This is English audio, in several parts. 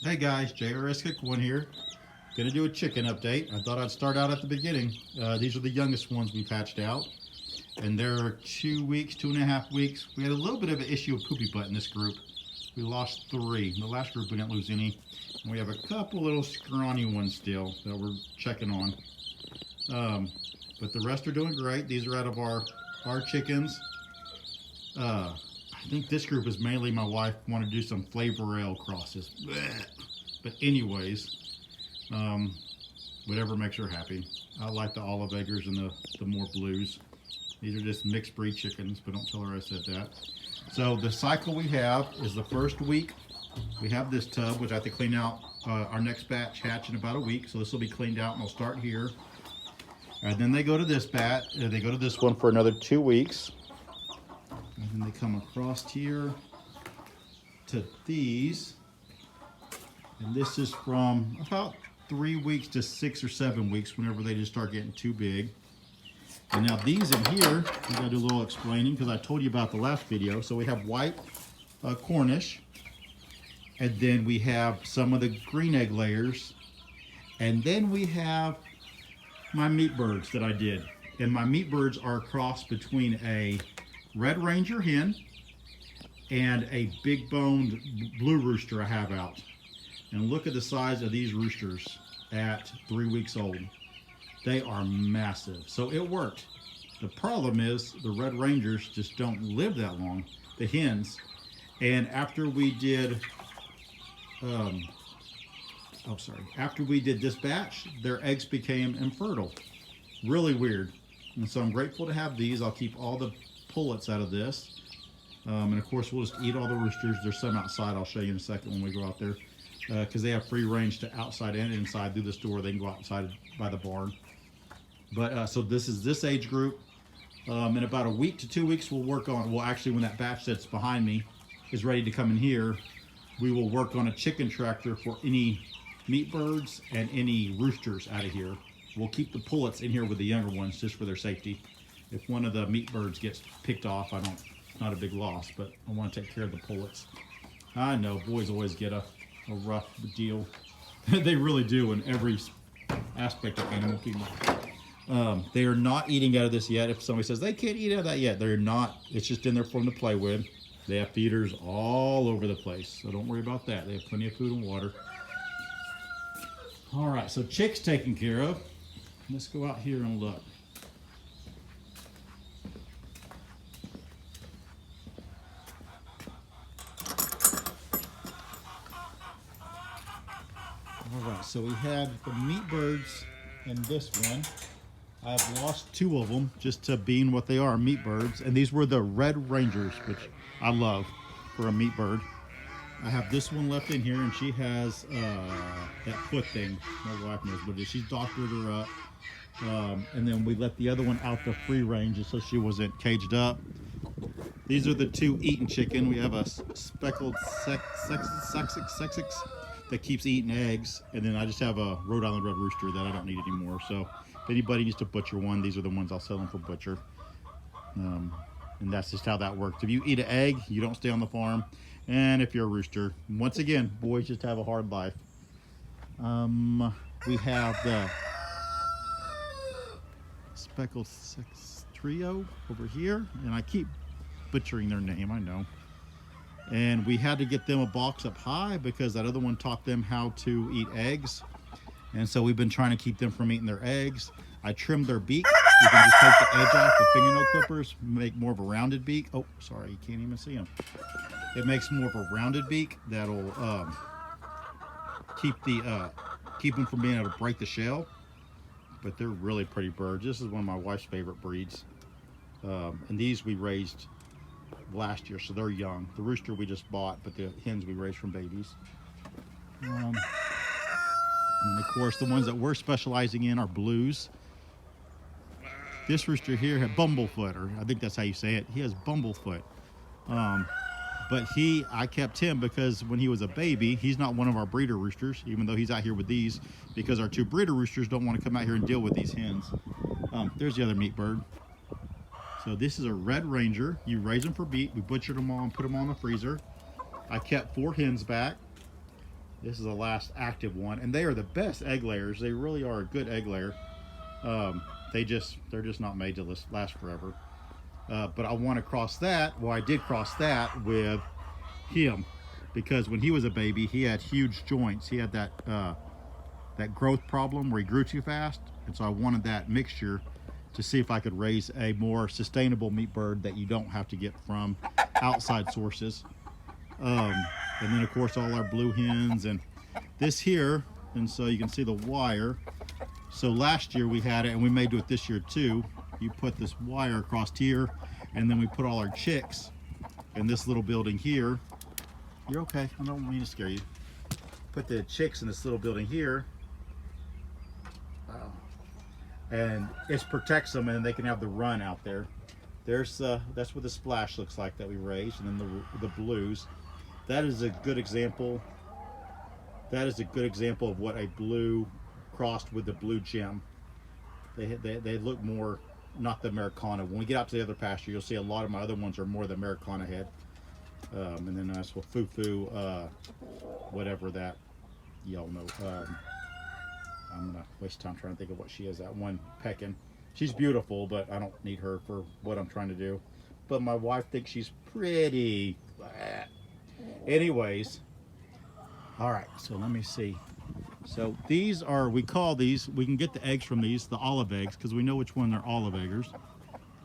Hey guys, JRS Kick One here. Gonna do a chicken update. I thought I'd start out at the beginning. These are the youngest ones we've hatched out, and they're 2 weeks, 2.5 weeks. We had a little bit of an issue with poopy butt in this group. We lost 3. In the last group we didn't lose any. And we have a couple little scrawny ones still that we're checking on. But the rest are doing great. These are out of our chickens. I think this group is mainly my wife wanted to do some flavor ale crosses. Blech. But anyways, whatever makes her happy. I like the olive eggers and the more blues. These are just mixed breed chickens, but don't tell her I said that. So the cycle we have is the first week. We have this tub, which I have to clean out. Our next batch hatch in about a week, so this will be cleaned out and I'll start here. And then they go to this they go to this one for another 2 weeks. And then they come across here to these. And this is from about 3 weeks to 6 or 7 weeks, whenever they just start getting too big. And now these in here, we gotta do a little explaining because I told you about the last video. So we have white Cornish, and then we have some of the green egg layers, and then we have my meat birds that I did. And my meat birds are a cross between a Red Ranger hen and a big boned blue rooster I have out. And look at the size of these roosters at 3 weeks old. They are massive. So it worked. The problem is the Red Rangers just don't live that long, the hens. And after we did, after we did this batch, their eggs became infertile. Really weird. And so I'm grateful to have these. I'll keep all the pullets out of this. And of course we'll just eat all the roosters. There's some outside I'll show you in a second when we go out there. Because they have free range to outside and inside through this door. They can go outside by the barn. But so this is this age group. In about a week to 2 weeks we'll work on, well actually when that batch that's behind me is ready to come in here, we will work on a chicken tractor for any meat birds and any roosters out of here. We'll keep the pullets in here with the younger ones just for their safety. If one of the meat birds gets picked off, it's not a big loss, but I want to take care of the pullets. I know boys always get a rough deal. They really do in every aspect of animal kingdom. They are not eating out of this yet. If somebody says they can't eat out of that yet, they're not. It's just in there for them to play with. They have feeders all over the place, so don't worry about that. They have plenty of food and water. All right, so chicks taken care of. Let's go out here and look. All right, so we had the meat birds in this one. I've lost 2 of them just to being what they are, meat birds. And these were the Red Rangers, which I love for a meat bird. I have this one left in here, and she has that foot thing. My wife knows what it is. She's doctored her up. And then we let the other one out the free range just so she wasn't caged up. These are the 2 eating chicken. We have a speckled Sussex that keeps eating eggs, and then I just have a Rhode Island Red Rooster that I don't need anymore. So if anybody needs to butcher one, these are the ones I'll sell them for butcher. And that's just how that works. If you eat an egg, you don't stay on the farm. And if you're a rooster, once again, boys just have a hard life. We have the speckled Sussex trio over here, and I keep butchering their name, I know. And we had to get them a box up high because that other one taught them how to eat eggs. And so we've been trying to keep them from eating their eggs. I trimmed their beak. You can just take the edge off the fingernail clippers, make more of a rounded beak. Oh, sorry, you can't even see them. It makes more of a rounded beak that'll keep them from being able to break the shell. But they're really pretty birds. This is one of my wife's favorite breeds. And these we raised last year, so they're young. The rooster we just bought, but the hens we raised from babies. And of course, the ones that we're specializing in are blues. This rooster here had Bumblefoot, or I think that's how you say it. He has Bumblefoot. But I kept him because when he was a baby, he's not one of our breeder roosters, even though he's out here with these, because our 2 breeder roosters don't want to come out here and deal with these hens. There's the other meat bird. So this is a Red Ranger. You raise them for meat. We butchered them all and put them all in the freezer. I kept 4 hens back. This is the last active one, and they are the best egg layers. They really are a good egg layer. They're just not made to last forever. But I want to cross that. Well, I did cross that with him, because when he was a baby, he had huge joints. He had that growth problem where he grew too fast, and so I wanted that mixture to see if I could raise a more sustainable meat bird that you don't have to get from outside sources. And then of course all our blue hens and this here, and so you can see the wire. So last year we had it, and we may do it this year too. You put this wire across here, and then we put all our chicks in this little building here. You're okay, I don't mean to scare you. Put the chicks in this little building here. Wow. And it protects them, and they can have the run out there. There's that's what the splash looks like that we raised, and then the blues. That is a good example. That is a good example of what a blue crossed with the blue gem. They look more, not the Americana. When we get out to the other pasture, you'll see a lot of my other ones are more the Americana head. And then that's what Fufu, whatever that, y'all know. I'm gonna waste time trying to think of what she is. That one pecking. She's beautiful, but I don't need her for what I'm trying to do. But my wife thinks she's pretty. Anyways, all right, so let me see. So these are, we call these, we can get the eggs from these, the olive eggs, because we know which one they're olive eggers.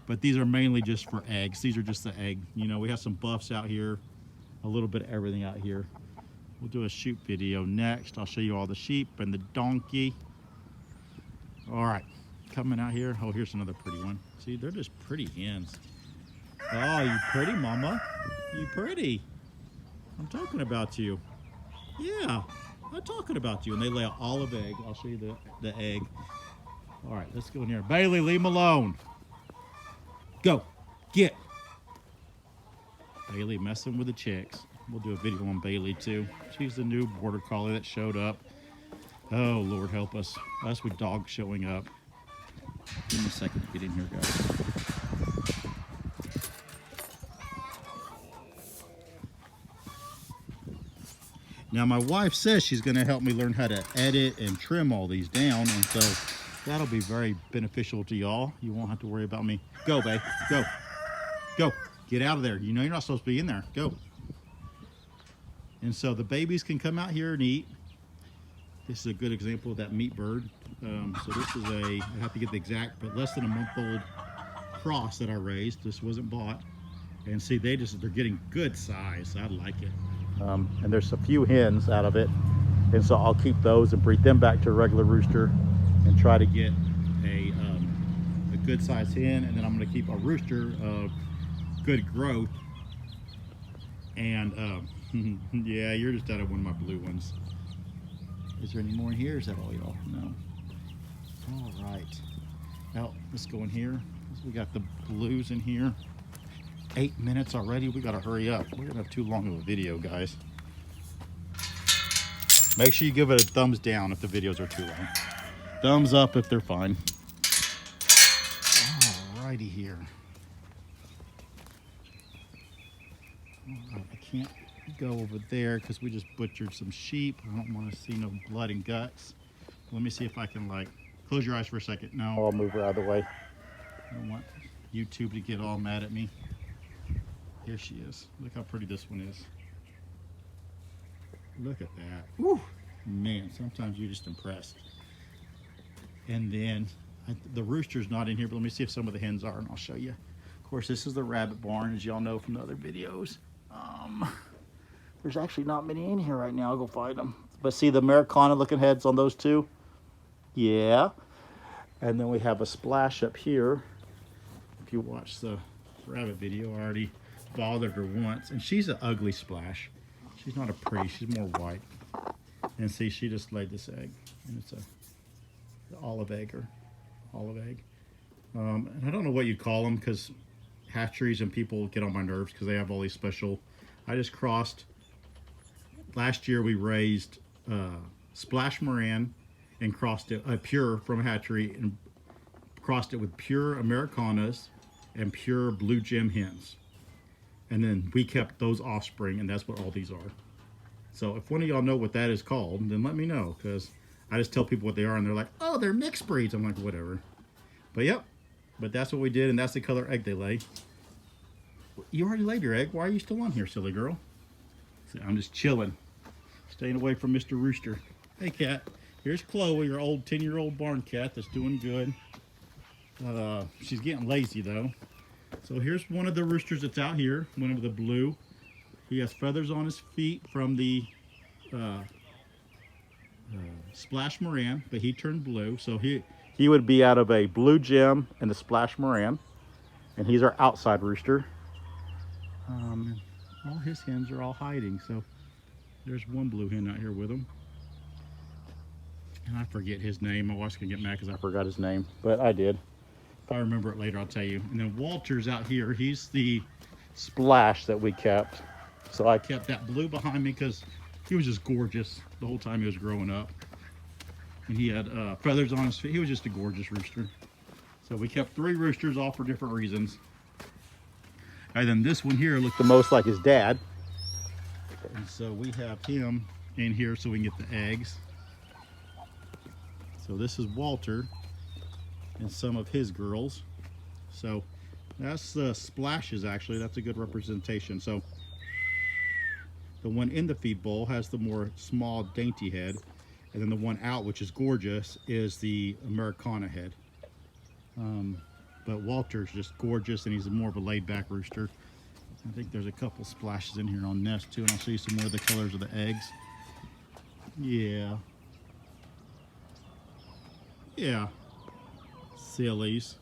But these are mainly just for eggs. These are just the egg. You know, we have some buffs out here, a little bit of everything out here. We'll do a shoot video next. I'll show you all the sheep and the donkey. All right, coming out here. Oh, here's another pretty one. See, they're just pretty hens. Oh, you pretty, mama. You pretty. I'm talking about you. Yeah, I'm talking about you. And they lay an olive egg. I'll show you the egg. All right, let's go in here. Bailey, leave him alone. Go, get. Bailey messing with the chicks. We'll do a video on Bailey too. She's the new border collie that showed up. Oh, Lord help us. Us with dogs showing up. Give me a second to get in here, guys. Now, my wife says she's going to help me learn how to edit and trim all these down, and so that'll be very beneficial to y'all. You won't have to worry about me. Go, babe. Go. Go. Get out of there. You know you're not supposed to be in there. Go. And so the babies can come out here and eat. This is a good example of that meat bird. So this is I have to get the exact, but less than a month-old cross that I raised. This wasn't bought. And see, they're getting good size. I like it. And there's a few hens out of it. And so I'll keep those and breed them back to a regular rooster and try to get a good sized hen. And then I'm going to keep a rooster of good growth. And yeah, you're just out of one of my blue ones. Is there any more in here? Is that all y'all? No. All right. Now let's go in here. We got the blues in here. 8 minutes already. We gotta hurry up. We're gonna have too long of a video, guys. Make sure you give it a thumbs down if the videos are too long. Thumbs up if they're fine. Alrighty here. Alright, I can't go over there because we just butchered some sheep. I don't want to see no blood and guts. Let me see if I can, like, close your eyes for a second. No, I'll move her out of the way. I don't want YouTube to get all mad at me. Here she is. Look how pretty this one is. Look at that. Woo! Man, sometimes you're just impressed. And then the rooster's not in here, but let me see if some of the hens are, and I'll show you. Of course, this is the rabbit barn, as y'all know from the other videos. There's actually not many in here right now. I'll go find them. But see the Americana looking heads on those two? Yeah. And then we have a splash up here. If you watch the rabbit video, I already bothered her once. And she's an ugly splash. She's not a pretty, she's more white. And see, she just laid this egg. And it's a olive egg. And I don't know what you call them, because hatcheries and people get on my nerves because they have all these special. I just crossed. Last year we raised Splash Moran and crossed it pure from a hatchery and crossed it with pure Americanas and pure blue gem hens. And then we kept those offspring, and that's what all these are. So if one of y'all know what that is called, then let me know, because I just tell people what they are and they're like, oh, they're mixed breeds. I'm like, whatever. But yep, but that's what we did, and that's the color egg they lay. You already laid your egg. Why are you still on here, silly girl? See, I'm just chilling, staying away from Mr. Rooster. Hey, cat. Here's Chloe, your old 10-year-old barn cat that's doing good. She's getting lazy, though. So here's one of the roosters that's out here, one of the blue. He has feathers on his feet from the Splash Moran, but he turned blue. So he would be out of a blue gem and the Splash Moran. And he's our outside rooster. All his hens are all hiding. So there's one blue hen out here with him. And I forget his name. My wife's gonna get mad because I forgot his name, but I did. If I remember it later, I'll tell you. And then Walter's out here. He's the Splash that we kept. So I kept that blue behind me because he was just gorgeous the whole time he was growing up. And he had feathers on his feet. He was just a gorgeous rooster. So we kept 3 roosters, all for different reasons. And then this one here looked the most like his dad. And so we have him in here so we can get the eggs. So this is Walter and some of his girls. So that's the Splashes, actually. That's a good representation. So the one in the feed bowl has the more small, dainty head. And then the one out, which is gorgeous, is the Americana head. But Walter's just gorgeous, and he's more of a laid-back rooster. I think there's a couple Splashes in here on nest, too, and I'll show you some more of the colors of the eggs. Yeah. Yeah. Sillies.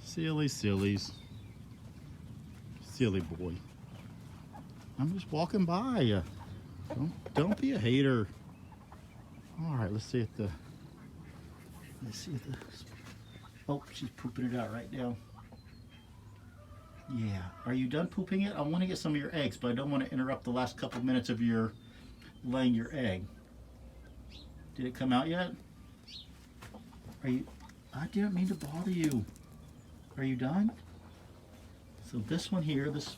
Sillies. Silly boy. I'm just walking by you. Don't be a hater. All right, let's see if the. Oh, she's pooping it out right now. Yeah. Are you done pooping it? I want to get some of your eggs, but I don't want to interrupt the last couple minutes of your laying your egg. Did it come out yet? Are you? I didn't mean to bother you. Are you done? So this one here, this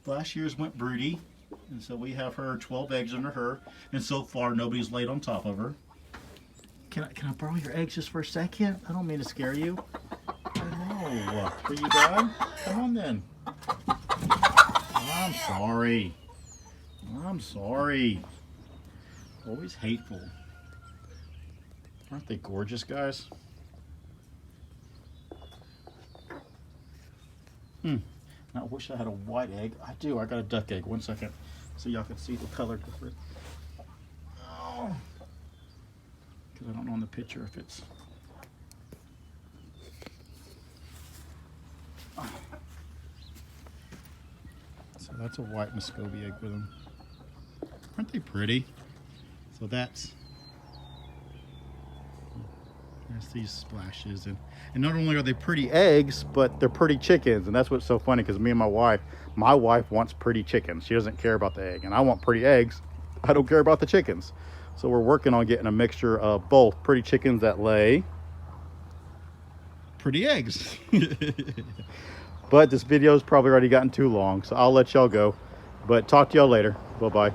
last year's went broody, and so we have her 12 eggs under her, and so far nobody's laid on top of her. Can I borrow your eggs just for a second? I don't mean to scare you. I know. Are you done? Come on then. I'm sorry. I'm sorry. Always hateful. Aren't they gorgeous, guys? I wish I had a white egg. I do. I got a duck egg. 1 second, so y'all can see the color difference. Oh, because I don't know in the picture if it's. Oh. So that's a white Muscovy egg with them. Aren't they pretty? So that's these Splashes, and not only are they pretty eggs, but they're pretty chickens, and that's what's so funny, because me and my wife wants pretty chickens. She doesn't care about the egg, and I want pretty eggs. I don't care about the chickens. So we're working on getting a mixture of both pretty chickens that lay pretty eggs. But this video has probably already gotten too long, so I'll let y'all go, but talk to y'all later. Bye-bye.